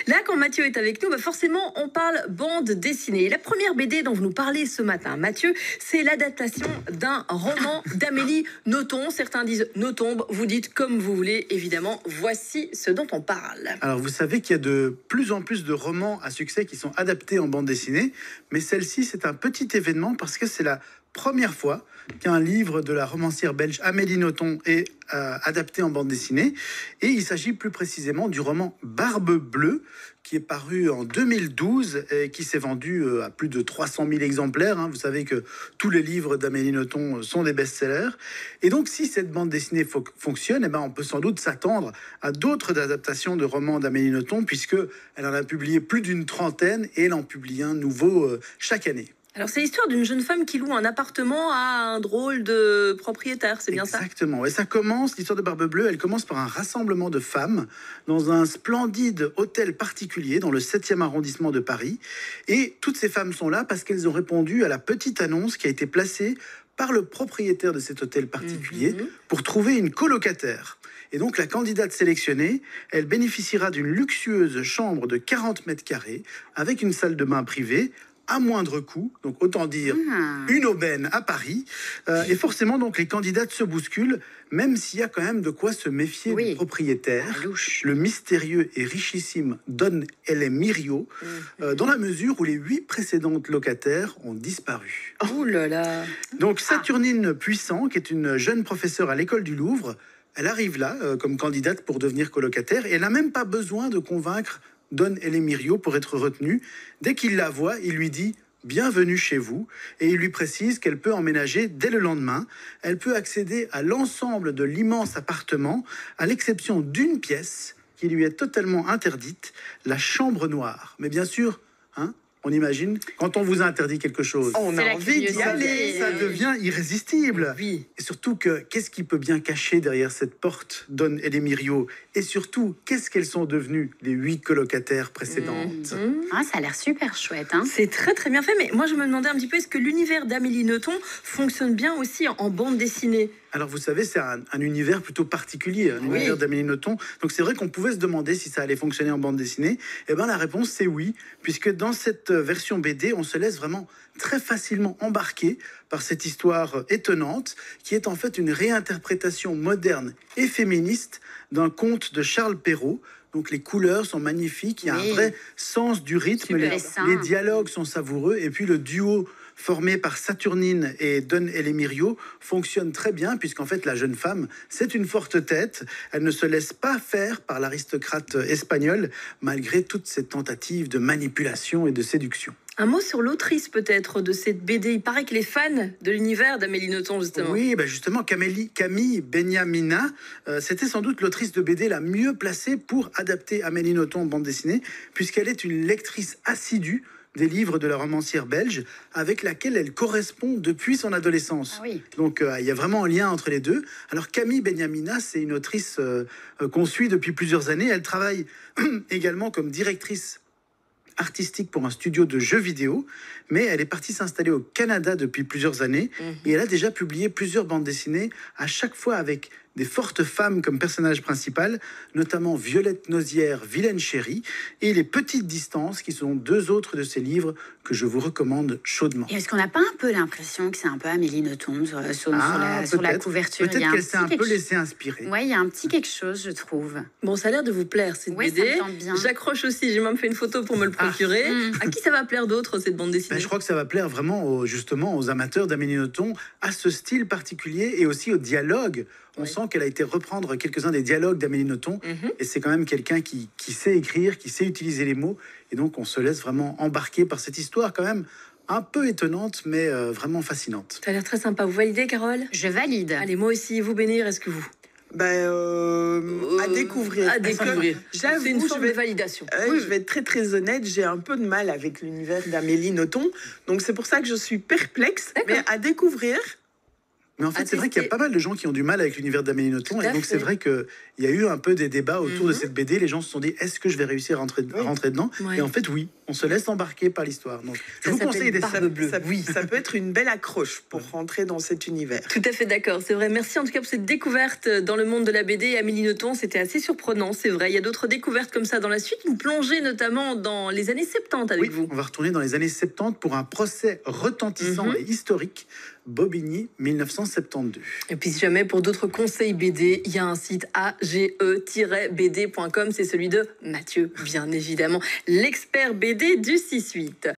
Là, quand Mathieu est avec nous, forcément, on parle bande dessinée. Et la première BD dont vous nous parlez ce matin, Mathieu, c'est l'adaptation d'un roman d'Amélie Nothomb. Certains disent Nothomb, vous dites comme vous voulez, évidemment. Voici ce dont on parle. Alors, vous savez qu'il y a de plus en plus de romans à succès qui sont adaptés en bande dessinée, mais celle-ci, c'est un petit événement parce que c'est la première fois qu'un livre de la romancière belge Amélie Nothomb est adapté en bande dessinée. Et il s'agit plus précisément du roman Barbe Bleue, qui est paru en 2012 et qui s'est vendu à plus de 300 000 exemplaires. Vous savez que tous les livres d'Amélie Nothomb sont des best-sellers. Et donc, si cette bande dessinée fonctionne, on peut sans doute s'attendre à d'autres adaptations de romans d'Amélie Nothomb, puisqu'elle en a publié plus d'une trentaine et elle en publie un nouveau chaque année. Alors, c'est l'histoire d'une jeune femme qui loue un appartement à un drôle de propriétaire, c'est bien ça? Exactement. Et ça commence, l'histoire de Barbe Bleue, elle commence par un rassemblement de femmes dans un splendide hôtel particulier dans le 7e arrondissement de Paris. Et toutes ces femmes sont là parce qu'elles ont répondu à la petite annonce qui a été placée par le propriétaire de cet hôtel particulier pour trouver une colocataire. Et donc, la candidate sélectionnée, elle bénéficiera d'une luxueuse chambre de 40 mètres carrés avec une salle de bain privée, à moindre coût, donc autant dire une aubaine à Paris. Et forcément, donc, les candidates se bousculent, même s'il y a quand même de quoi se méfier du propriétaire, le mystérieux et richissime Don Elemirio, dans la mesure où les 8 précédentes locataires ont disparu. Oh là là. Donc, Saturnine Puissant, qui est une jeune professeure à l'école du Louvre, elle arrive là comme candidate pour devenir colocataire et elle n'a même pas besoin de convaincre Don Elemirio pour être retenue. Dès qu'il la voit, il lui dit « Bienvenue chez vous » et il lui précise qu'elle peut emménager dès le lendemain. Elle peut accéder à l'ensemble de l'immense appartement, à l'exception d'une pièce qui lui est totalement interdite, la chambre noire. Mais bien sûr, on imagine, quand on vous interdit quelque chose, on a envie d'y aller. Ça devient irrésistible. Oui. Et surtout, qu'est-ce qui peut bien cacher derrière cette porte, Don Elemirio? Et surtout, qu'est-ce qu'elles sont devenues, les 8 colocataires précédentes? Ça a l'air super chouette. C'est très très bien fait, mais moi je me demandais un petit peu, est-ce que l'univers d'Amélie Nothomb fonctionne bien aussi en bande dessinée? Alors, vous savez, c'est un univers plutôt particulier, l'univers d'Amélie Nothomb. Donc, c'est vrai qu'on pouvait se demander si ça allait fonctionner en bande dessinée. La réponse, c'est oui, puisque dans cette version BD, on se laisse vraiment très facilement embarquer par cette histoire étonnante, qui est en fait une réinterprétation moderne et féministe d'un conte de Charles Perrault. Donc, les couleurs sont magnifiques, il y a un vrai sens du rythme, les dialogues sont savoureux, et puis le duo formé par Saturnine et Don Elemirio fonctionne très bien, puisqu'en fait la jeune femme, c'est une forte tête, elle ne se laisse pas faire par l'aristocrate espagnol, malgré toutes ces tentatives de manipulation et de séduction. Un mot sur l'autrice peut-être de cette BD. Il paraît qu'elle est fan de l'univers d'Amélie Nothomb, justement. Oui, justement, Camille Beniamina, c'était sans doute l'autrice de BD la mieux placée pour adapter Amélie Nothomb en bande dessinée, puisqu'elle est une lectrice assidue des livres de la romancière belge, avec laquelle elle correspond depuis son adolescence. Donc, il y a vraiment un lien entre les deux. Alors, Camille Beniamina, c'est une autrice qu'on suit depuis plusieurs années. Elle travaille également comme directrice artistique pour un studio de jeux vidéo, mais elle est partie s'installer au Canada depuis plusieurs années et elle a déjà publié plusieurs bandes dessinées, à chaque fois avec des fortes femmes comme personnage principal, notamment Violette Nozière, Vilaine Chérie, et Les Petites Distances, qui sont 2 autres de ses livres que je vous recommande chaudement. Et est-ce qu'on n'a pas un peu l'impression que c'est un peu Amélie Nothomb sur la couverture? Peut-être qu'elle s'est un peu laissée inspirer. Oui, il y a un petit quelque chose, je trouve. Bon, ça a l'air de vous plaire, cette BD. Ça me tente bien. J'accroche aussi, j'ai même fait une photo pour me le procurer. À qui ça va plaire d'autre, cette bande dessinée? Je crois que ça va plaire vraiment justement aux amateurs d'Amélie Nothomb, à ce style particulier et aussi au dialogue. On sent qu'elle a été reprendre quelques-uns des dialogues d'Amélie Nothomb. Et c'est quand même quelqu'un qui sait écrire, qui sait utiliser les mots. Et donc, on se laisse vraiment embarquer par cette histoire quand même un peu étonnante, mais vraiment fascinante. Ça a l'air très sympa. Vous validez, Carole? Je valide. Allez, moi aussi, vous bénir, est-ce que vous? À découvrir. À découvrir. J'avoue, c'est une forme de validation. Je vais être très très honnête, j'ai un peu de mal avec l'univers d'Amélie Nothomb. Donc c'est pour ça que je suis perplexe. Mais à découvrir, Mais en fait, c'est vrai qu'il y a tester. pas mal de gens qui ont du mal avec l'univers d'Amélie Nothomb. Tout à Et donc, c'est fait. vrai qu'il y a eu un peu des débats autour de Mhm. cette BD. Les gens se sont dit, est-ce que je vais réussir à rentrer dedans? Ouais. Et en fait, oui, on se laisse embarquer par l'histoire. Donc, je Ça vous s'appelle conseille d'essayer. Barbe Bleue. Oui, ça peut être une belle accroche pour rentrer dans cet univers. Tout à fait d'accord, c'est vrai. Merci en tout cas pour cette découverte dans le monde de la BD. Amélie Nothomb, c'était assez surprenant, c'est vrai. Il y a d'autres découvertes comme ça dans la suite. Une plongée notamment dans les années 70 avec Oui, vous. on va retourner dans les années 70 pour un procès retentissant et historique, Bobigny 1972. Et puis si jamais pour d'autres conseils BD, il y a un site age-bd.com, c'est celui de Mathieu, bien évidemment, l'expert BD du 6-8.